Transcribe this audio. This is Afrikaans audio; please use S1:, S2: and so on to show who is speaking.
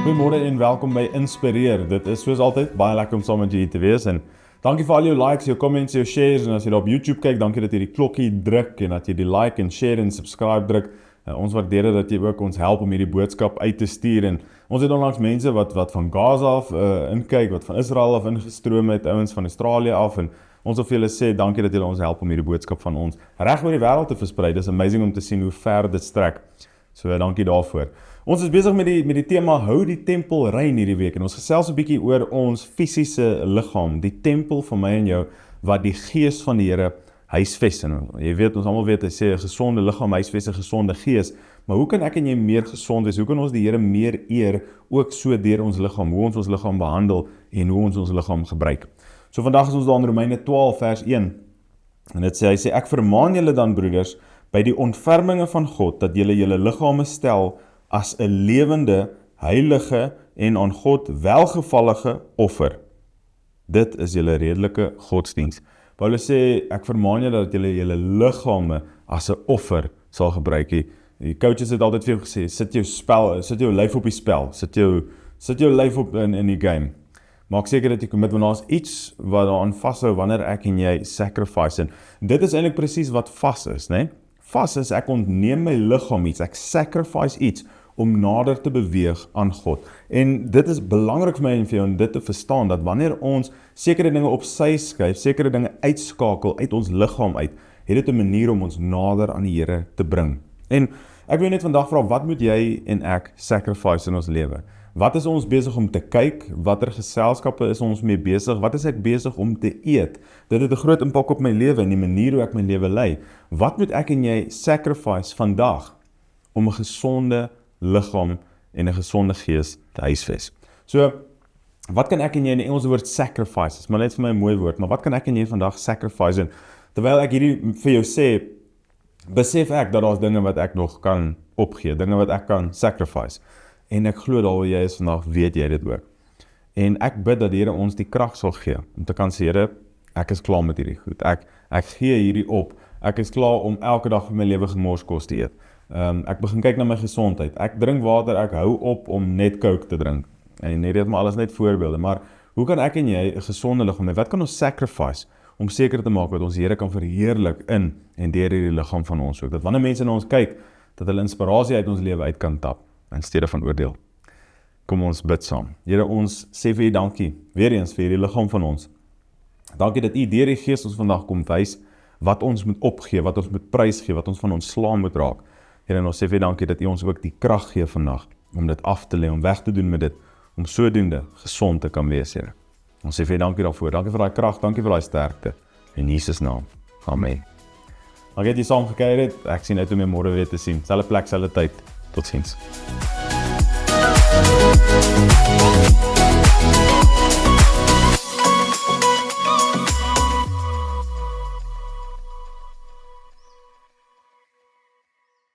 S1: Goeiemôre en welkom by Inspireer. Dit is soos altyd baie lekker om saam met julle te wees en dankie vir al jou likes, jou comments, jou shares en as jy daar op YouTube kyk, dankie dat jy die klokkie druk en dat jy die like en share en subscribe druk. Ons waardeer dit dat jy ook ons help om hierdie boodskap uit te stuur en ons het onlangs mense wat van Gaza af inkyk, wat van Israel af ingestroom het, ouens van Australië af en ons wil vir julle sê dankie dat julle ons help om hierdie boodskap van ons reg oor die wêreld te versprei. Dis amazing om te sien hoe ver dit strek. So dankie daarvoor. Ons is besig met die tema hou die tempel rein hierdie week en ons gesels 'n bietjie oor ons fisiese liggaam, die tempel van my en jou wat die gees van die Here huisves. En jy weet, ons almal weet hy sê 'n gesonde liggaam huisves 'n gesonde gees, maar hoe kan ek en jy meer gesond wees? Hoe kan ons die Here meer eer ook so deur ons liggaam, hoe ons liggaam behandel en hoe ons liggaam gebruik? So vandag is ons daar in Romeine 12 vers 1 en dit sê, hy sê ek vermaan julle dan broeders by die ontferminge van God dat julle julle liggame stel as 'n lewende, heilige en aan God welgevallige offer. Dit is julle redelike godsdiens. Paulus sê, ek vermaan julle dat julle julle liggame as 'n offer sal gebruik. Die coaches het altyd vir jou gesê, sit jou lyf op die spel, sit jou lyf op in die game. Maak seker dat jy commit, want daar is iets wat daaraan vashou wanneer ek en jy sacrifice. En dit is eintlik presies wat vas is, né? Vas is, ek ontneem my liggaam iets, ek sacrifice iets om nader te beweeg aan God. En dit is belangrik vir my en vir jou om dit te verstaan, dat wanneer ons sekere dinge op sy skuif, sekere dinge uitskakel uit ons liggaam uit, het dit 'n manier om ons nader aan die Here te bring. En ek wil net vandag vra, wat moet jy en ek sacrifice in ons lewe? Wat is ons besig om te kyk? Watter geselskappe is ons mee besig? Wat is ek besig om te eet? Dit het 'n groot impak op my lewe en die manier hoe ek my lewe lei. Wat moet ek en jy sacrifice vandag om 'n gesonde liggaam en 'n gesonde gees te huisves? So, wat kan ek en jy, in die Engelse woord sacrifice, is maar net vir my 'n mooi woord, maar wat kan ek en jy vandag sacrifice? En terwyl ek hierdie vir jou sê, besef ek dat daar's dinge wat ek nog kan opgee, dinge wat ek kan sacrifice. En ek glo daar waar jy is vandag, weet jy dit ook. En ek bid dat die Here ons die krag sal gee, om te kan sê, Here, ek is klaar met hierdie goed, ek gee hierdie op, ek is klaar om elke dag van my lewe gemorskos te eet. Ek begin kyk na my gesondheid, ek drink water, ek hou op om net Coke te drink. En net dit maar alles net voorbeelde, maar hoe kan ek en jy 'n gesonde liggaam hê? Wat kan ons sacrifice om seker te maak dat ons die Here kan verheerlik in en deur hierdie liggaam van ons ook? Dat wanneer mense na ons kyk, dat hulle inspirasie uit ons lewe uit kan tap, in steede van oordeel. Kom ons bid saam. Here, ons sê vir U dankie, weer eens vir hierdie liggaam van ons. Dankie dat U deur die Gees ons vandag kom wys, wat ons moet opgee, wat ons moet prys gee, wat ons van ontslae moet raak. Here, en ons sê vir U dankie dat U ons ook die krag gee vandag, om dit af te lê, om weg te doen met dit, om sodoende gesond te kan wees, Here. Ons sê vir U dankie daarvoor, dankie vir daai krag, dankie vir daai sterkte, in Jesus naam, amen. Dankie dat jy saam gekyk het, ek sien uit om jou môre weer te sien, selfde plek, selfde tyd, tot ziens.